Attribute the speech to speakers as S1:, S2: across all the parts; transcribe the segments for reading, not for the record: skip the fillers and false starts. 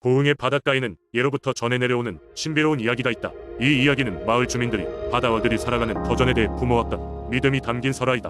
S1: 고흥의 바닷가에는 예로부터 전해 내려오는 신비로운 이야기가 있다. 이 이야기는 마을 주민들이 바다어들이 살아가는 터전에 대해 품어왔던 믿음이 담긴 설화이다.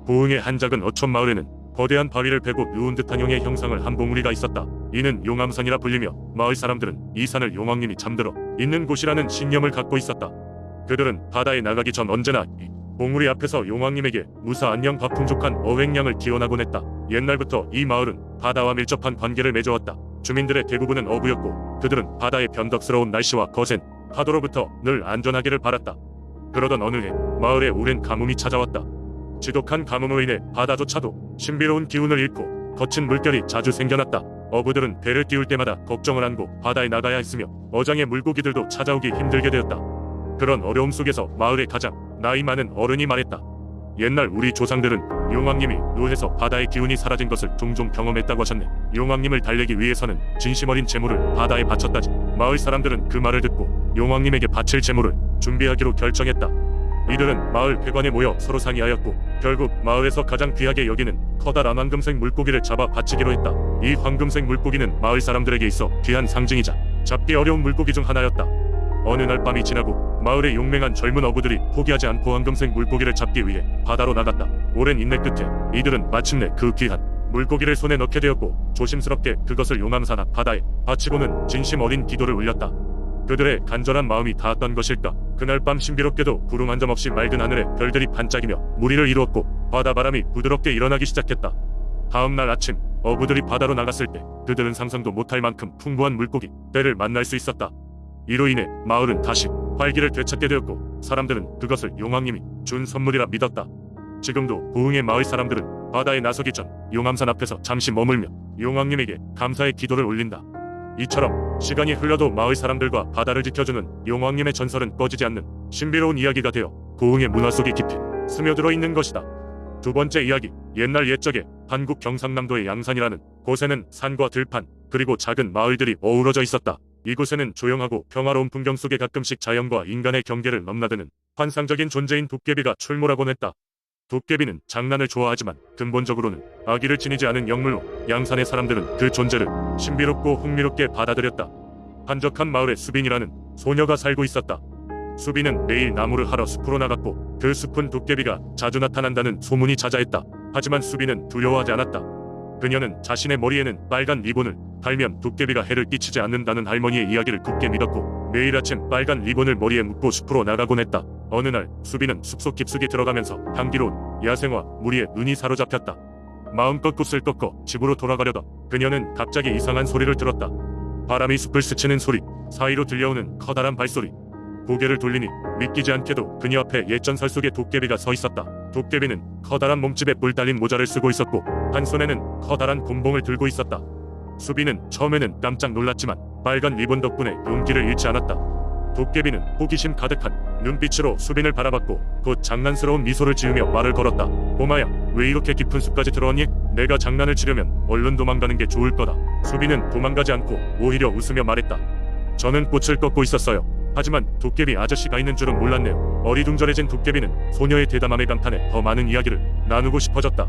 S1: 고흥의 한 작은 어촌 마을에는 거대한 바위를 베고 누운 듯한 형의 형상을 한 봉우리가 있었다. 이는 용암산이라 불리며 마을 사람들은 이 산을 용왕님이 잠들어 있는 곳이라는 신념을 갖고 있었다. 그들은 바다에 나가기 전 언제나 이 봉우리 앞에서 용왕님에게 무사 안녕 밥풍족한 어획량을 기원하곤 했다. 옛날부터 이 마을은 바다와 밀접한 관계를 맺어왔다. 주민들의 대부분은 어부였고 그들은 바다의 변덕스러운 날씨와 거센 파도로부터 늘 안전하기를 바랐다. 그러던 어느 해 마을에 오랜 가뭄이 찾아왔다. 지독한 가뭄으로 인해 바다조차도 신비로운 기운을 잃고 거친 물결이 자주 생겨났다. 어부들은 배를 띄울 때마다 걱정을 안고 바다에 나가야 했으며 어장의 물고기들도 찾아오기 힘들게 되었다. 그런 어려움 속에서 마을의 가장 나이 많은 어른이 말했다. 옛날 우리 조상들은 용왕님이 노해서 바다의 기운이 사라진 것을 종종 경험했다고 하셨네. 용왕님을 달래기 위해서는 진심 어린 제물을 바다에 바쳤다지. 마을 사람들은 그 말을 듣고 용왕님에게 바칠 제물을 준비하기로 결정했다. 이들은 마을 회관에 모여 서로 상의하였고 결국 마을에서 가장 귀하게 여기는 커다란 황금색 물고기를 잡아 바치기로 했다. 이 황금색 물고기는 마을 사람들에게 있어 귀한 상징이자 잡기 어려운 물고기 중 하나였다. 어느 날 밤이 지나고 마을의 용맹한 젊은 어부들이 포기하지 않고 황금색 물고기를 잡기 위해 바다로 나갔다. 오랜 인내 끝에 이들은 마침내 그 귀한 물고기를 손에 넣게 되었고 조심스럽게 그것을 용암산 앞 바다에 바치고는 진심 어린 기도를 올렸다. 그들의 간절한 마음이 닿았던 것일까. 그날 밤 신비롭게도 구름 한 점 없이 맑은 하늘에 별들이 반짝이며 무리를 이루었고 바다바람이 부드럽게 일어나기 시작했다. 다음날 아침 어부들이 바다로 나갔을 때 그들은 상상도 못할 만큼 풍부한 물고기 떼를 만날 수 있었다. 이로 인해 마을은 다시 활기를 되찾게 되었고 사람들은 그것을 용왕님이 준 선물이라 믿었다. 지금도 고흥의 마을 사람들은 바다에 나서기 전 용암산 앞에서 잠시 머물며 용왕님에게 감사의 기도를 올린다. 이처럼 시간이 흘러도 마을 사람들과 바다를 지켜주는 용왕님의 전설은 꺼지지 않는 신비로운 이야기가 되어 고흥의 문화 속에 깊이 스며들어 있는 것이다. 두 번째 이야기. 옛날 옛적에 한국 경상남도의 양산이라는 곳에는 산과 들판 그리고 작은 마을들이 어우러져 있었다. 이곳에는 조용하고 평화로운 풍경 속에 가끔씩 자연과 인간의 경계를 넘나드는 환상적인 존재인 도깨비가 출몰하곤 했다. 도깨비는 장난을 좋아하지만 근본적으로는 악의를 지니지 않은 영물로 양산의 사람들은 그 존재를 신비롭고 흥미롭게 받아들였다. 한적한 마을에 수빈이라는 소녀가 살고 있었다. 수빈은 매일 나무를 하러 숲으로 나갔고 그 숲은 도깨비가 자주 나타난다는 소문이 자자했다. 하지만 수빈은 두려워하지 않았다. 그녀는 자신의 머리에는 빨간 리본을 달면 도깨비가 해를 끼치지 않는다는 할머니의 이야기를 굳게 믿었고 매일 아침 빨간 리본을 머리에 묶고 숲으로 나가곤 했다. 어느 날 수빈은 숲속 깊숙이 들어가면서 향기로운 야생화 무리에 눈이 사로잡혔다. 마음껏 굽슬 꺾어 집으로 돌아가려다 그녀는 갑자기 이상한 소리를 들었다. 바람이 숲을 스치는 소리, 사이로 들려오는 커다란 발소리. 고개를 돌리니 믿기지 않게도 그녀 앞에 옛 전설 속의 도깨비가 서 있었다. 도깨비는 커다란 몸집에 뿔 달린 모자를 쓰고 있었고 한 손에는 커다란 곤봉을 들고 있었다. 수빈은 처음에는 깜짝 놀랐지만 빨간 리본 덕분에 용기를 잃지 않았다. 도깨비는 호기심 가득한 눈빛으로 수빈을 바라봤고 곧 장난스러운 미소를 지으며 말을 걸었다. 꼬마야, 왜 이렇게 깊은 숲까지 들어왔니? 내가 장난을 치려면 얼른 도망가는 게 좋을 거다. 수빈은 도망가지 않고 오히려 웃으며 말했다. 저는 꽃을 꺾고 있었어요. 하지만 도깨비 아저씨가 있는 줄은 몰랐네요. 어리둥절해진 도깨비는 소녀의 대담함에 감탄해 더 많은 이야기를 나누고 싶어졌다.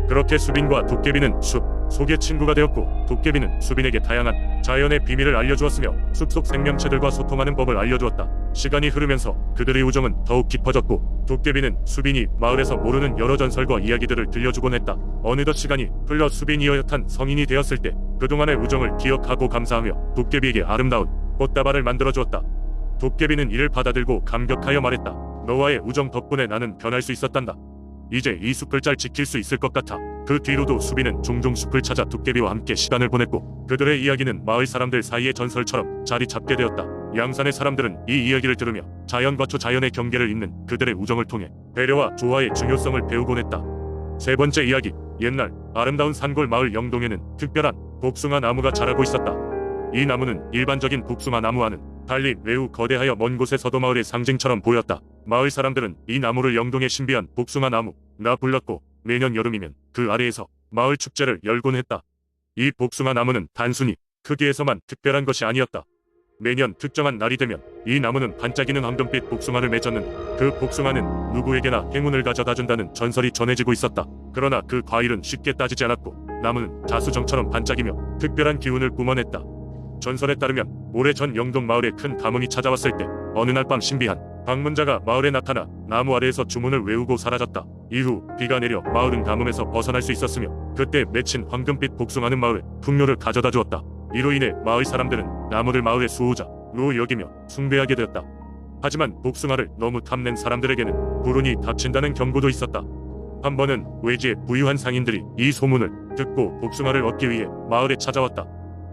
S1: 그렇게 수빈과 도깨비는 숲 속의 친구가 되었고 도깨비는 수빈에게 다양한 자연의 비밀을 알려주었으며 숲속 생명체들과 소통하는 법을 알려주었다. 시간이 흐르면서 그들의 우정은 더욱 깊어졌고 도깨비는 수빈이 마을에서 모르는 여러 전설과 이야기들을 들려주곤 했다. 어느덧 시간이 흘러 수빈이 어엿한 성인이 되었을 때 그동안의 우정을 기억하고 감사하며 도깨비에게 아름다운 꽃다발을 만들어주었다. 도깨비는 이를 받아들고 감격하여 말했다. 너와의 우정 덕분에 나는 변할 수 있었단다. 이제 이 숲을 잘 지킬 수 있을 것 같아. 그 뒤로도 수빈은 종종 숲을 찾아 도깨비와 함께 시간을 보냈고 그들의 이야기는 마을 사람들 사이의 전설처럼 자리 잡게 되었다. 양산의 사람들은 이 이야기를 들으며 자연과 초자연의 경계를 잇는 그들의 우정을 통해 배려와 조화의 중요성을 배우곤 했다. 세 번째 이야기. 옛날 아름다운 산골 마을 영동에는 특별한 복숭아 나무가 자라고 있었다. 이 나무는 일반적인 복숭아 나무와는 달리 매우 거대하여 먼 곳에서도 마을의 상징처럼 보였다. 마을 사람들은 이 나무를 영동의 신비한 복숭아 나무라 불렀고 매년 여름이면 그 아래에서 마을 축제를 열곤 했다. 이 복숭아 나무는 단순히 크기에서만 특별한 것이 아니었다. 매년 특정한 날이 되면 이 나무는 반짝이는 황금빛 복숭아를 맺었는 그 복숭아는 누구에게나 행운을 가져다 준다는 전설이 전해지고 있었다. 그러나 그 과일은 쉽게 따지지 않았고 나무는 자수정처럼 반짝이며 특별한 기운을 뿜어냈다. 전설에 따르면 오래전 영동 마을에 큰 가뭄이 찾아왔을 때 어느 날 밤 신비한 방문자가 마을에 나타나 나무 아래에서 주문을 외우고 사라졌다. 이후 비가 내려 마을은 가뭄에서 벗어날 수 있었으며 그때 맺힌 황금빛 복숭아는 마을에 풍요를 가져다 주었다. 이로 인해 마을 사람들은 나무를 마을의 수호자로 여기며 숭배하게 되었다. 하지만 복숭아를 너무 탐낸 사람들에게는 불운이 닥친다는 경고도 있었다. 한 번은 외지의 부유한 상인들이 이 소문을 듣고 복숭아를 얻기 위해 마을에 찾아왔다.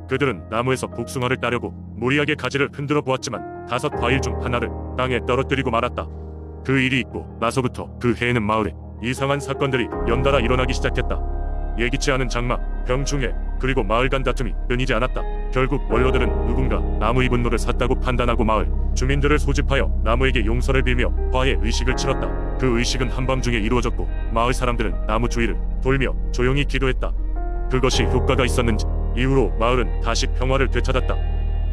S1: 그들은 나무에서 복숭아를 따려고 무리하게 가지를 흔들어 보았지만 5 과일 중 하나를 땅에 떨어뜨리고 말았다. 그 일이 있고 나서부터 그 해에는 마을에 이상한 사건들이 연달아 일어나기 시작했다. 예기치 않은 장마, 병충해, 그리고 마을 간 다툼이 끊이지 않았다. 결국 원로들은 누군가 나무의 분노를 샀다고 판단하고 마을 주민들을 소집하여 나무에게 용서를 빌며 화해 의식을 치렀다. 그 의식은 한밤중에 이루어졌고 마을 사람들은 나무 주위를 돌며 조용히 기도했다. 그것이 효과가 있었는지 이후로 마을은 다시 평화를 되찾았다.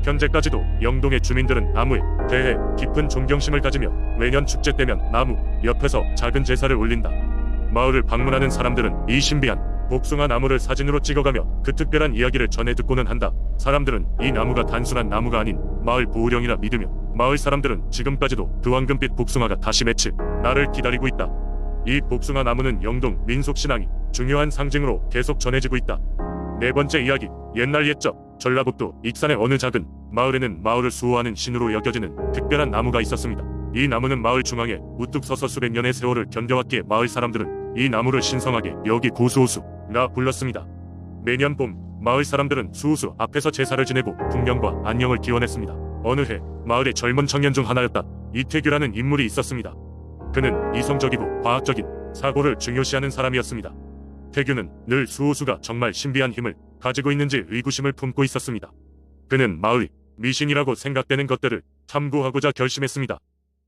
S1: 현재까지도 영동의 주민들은 나무에 대해 깊은 존경심을 가지며 매년 축제 때면 나무 옆에서 작은 제사를 올린다. 마을을 방문하는 사람들은 이 신비한 복숭아 나무를 사진으로 찍어가며 그 특별한 이야기를 전해 듣고는 한다. 사람들은 이 나무가 단순한 나무가 아닌 마을 보호령이라 믿으며 마을 사람들은 지금까지도 그 황금빛 복숭아가 다시 맺힐 날을 기다리고 있다. 이 복숭아 나무는 영동 민속신앙이 중요한 상징으로 계속 전해지고 있다. 4번째 이야기, 옛날 옛적 전라북도 익산의 어느 작은 마을에는 마을을 수호하는 신으로 여겨지는 특별한 나무가 있었습니다. 이 나무는 마을 중앙에 우뚝 서서 수백 년의 세월을 견뎌왔기에 마을 사람들은 이 나무를 신성하게 여기 고수호수라 불렀습니다. 매년 봄 마을 사람들은 수호수 앞에서 제사를 지내고 풍년과 안녕을 기원했습니다. 어느 해 마을의 젊은 청년 중 하나였다. 이태규라는 인물이 있었습니다. 그는 이성적이고 과학적인 사고를 중요시하는 사람이었습니다. 태규는 늘 수호수가 정말 신비한 힘을 가지고 있는지 의구심을 품고 있었습니다. 그는 마을이 미신이라고 생각되는 것들을 탐구하고자 결심했습니다.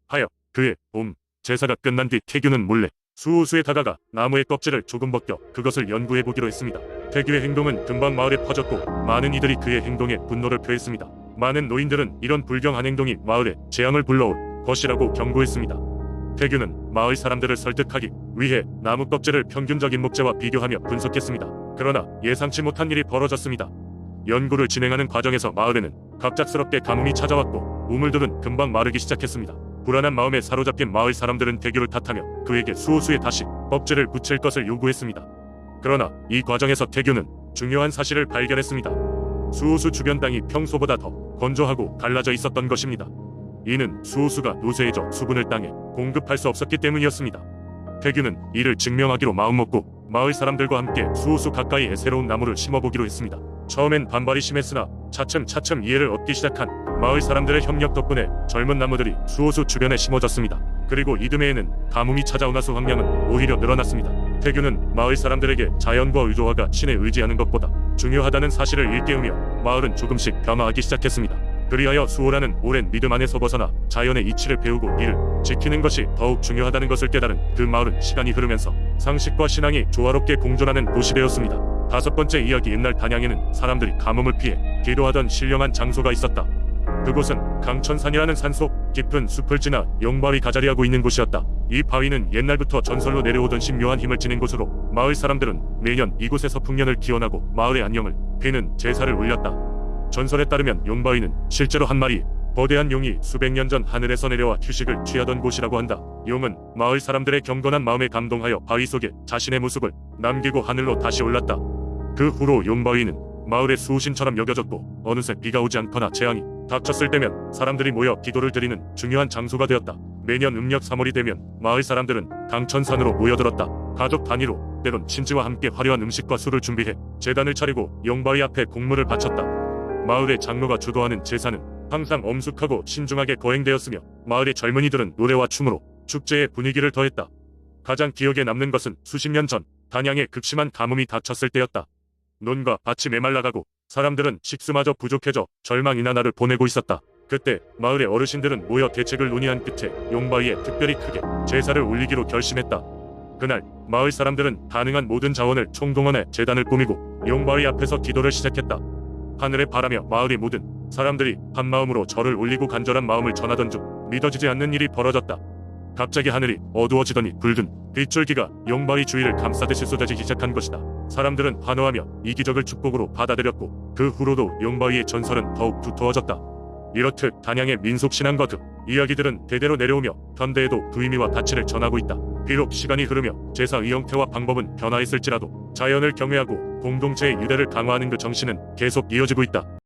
S1: 하여 그의 봄 제사가 끝난 뒤 태규는 몰래 수호수에 다가가 나무의 껍질을 조금 벗겨 그것을 연구해보기로 했습니다. 태규의 행동은 금방 마을에 퍼졌고 많은 이들이 그의 행동에 분노를 표했습니다. 많은 노인들은 이런 불경한 행동이 마을에 재앙을 불러올 것이라고 경고했습니다. 태규는 마을 사람들을 설득하기 위해 나무 껍질을 평균적인 목재와 비교하며 분석했습니다. 그러나 예상치 못한 일이 벌어졌습니다. 연구를 진행하는 과정에서 마을에는 갑작스럽게 가뭄이 찾아왔고 우물들은 금방 마르기 시작했습니다. 불안한 마음에 사로잡힌 마을 사람들은 태규를 탓하며 그에게 수호수에 다시 껍질을 붙일 것을 요구했습니다. 그러나 이 과정에서 태규는 중요한 사실을 발견했습니다. 수호수 주변 땅이 평소보다 더 건조하고 갈라져 있었던 것입니다. 이는 수호수가 노쇠해져 수분을 땅에 공급할 수 없었기 때문이었습니다. 태규는 이를 증명하기로 마음먹고 마을 사람들과 함께 수호수 가까이에 새로운 나무를 심어보기로 했습니다. 처음엔 반발이 심했으나 차츰 이해를 얻기 시작한 마을 사람들의 협력 덕분에 젊은 나무들이 수호수 주변에 심어졌습니다. 그리고 이듬해에는 가뭄이 찾아오나 수확량은 오히려 늘어났습니다. 태규는 마을 사람들에게 자연과 의조화가 신에 의지하는 것보다 중요하다는 사실을 일깨우며 마을은 조금씩 변화하기 시작했습니다. 그리하여 수호라는 오랜 믿음 안에서 벗어나 자연의 이치를 배우고 이를 지키는 것이 더욱 중요하다는 것을 깨달은 그 마을은 시간이 흐르면서 상식과 신앙이 조화롭게 공존하는 도시 되었습니다. 5번째 이야기, 옛날 단양에는 사람들이 가뭄을 피해 기도하던 신령한 장소가 있었다. 그곳은 강천산이라는 산속 깊은 숲을 지나 용바위 가자리하고 있는 곳이었다. 이 바위는 옛날부터 전설로 내려오던 신묘한 힘을 지닌 곳으로 마을 사람들은 매년 이곳에서 풍년을 기원하고 마을의 안녕을 비는 제사를 올렸다. 전설에 따르면 용바위는 실제로 한 마리 거대한 용이 수백 년 전 하늘에서 내려와 휴식을 취하던 곳이라고 한다. 용은 마을 사람들의 경건한 마음에 감동하여 바위 속에 자신의 모습을 남기고 하늘로 다시 올랐다. 그 후로 용바위는 마을의 수호신처럼 여겨졌고 어느새 비가 오지 않거나 재앙이 닥쳤을 때면 사람들이 모여 기도를 드리는 중요한 장소가 되었다. 매년 음력 3월이 되면 마을 사람들은 강천산으로 모여들었다. 가족 단위로 때론 친지와 함께 화려한 음식과 술을 준비해 제단을 차리고 용바위 앞에 공물을 바쳤다. 마을의 장로가 주도하는 제사는 항상 엄숙하고 신중하게 거행되었으며 마을의 젊은이들은 노래와 춤으로 축제의 분위기를 더했다. 가장 기억에 남는 것은 수십 년 전 단양에 극심한 가뭄이 닥쳤을 때였다. 논과 밭이 메말라가고 사람들은 식수마저 부족해져 절망이나 날을 보내고 있었다. 그때 마을의 어르신들은 모여 대책을 논의한 끝에 용바위에 특별히 크게 제사를 올리기로 결심했다. 그날 마을 사람들은 가능한 모든 자원을 총동원해 제단을 꾸미고 용바위 앞에서 기도를 시작했다. 하늘에 바라며 마을의 모든 사람들이 한마음으로 절을 올리고 간절한 마음을 전하던 중 믿어지지 않는 일이 벌어졌다. 갑자기 하늘이 어두워지더니 붉은 빗줄기가 용바위 주위를 감싸듯이 쏟아지기 시작한 것이다. 사람들은 환호하며 이 기적을 축복으로 받아들였고 그 후로도 용바위의 전설은 더욱 두터워졌다. 이렇듯 단양의 민속신앙 거듭 이야기들은 대대로 내려오며 현대에도 그 의미와 가치를 전하고 있다. 비록 시간이 흐르며 제사의 형태와 방법은 변화했을지라도 자연을 경외하고 공동체의 유대를 강화하는 그 정신은 계속 이어지고 있다.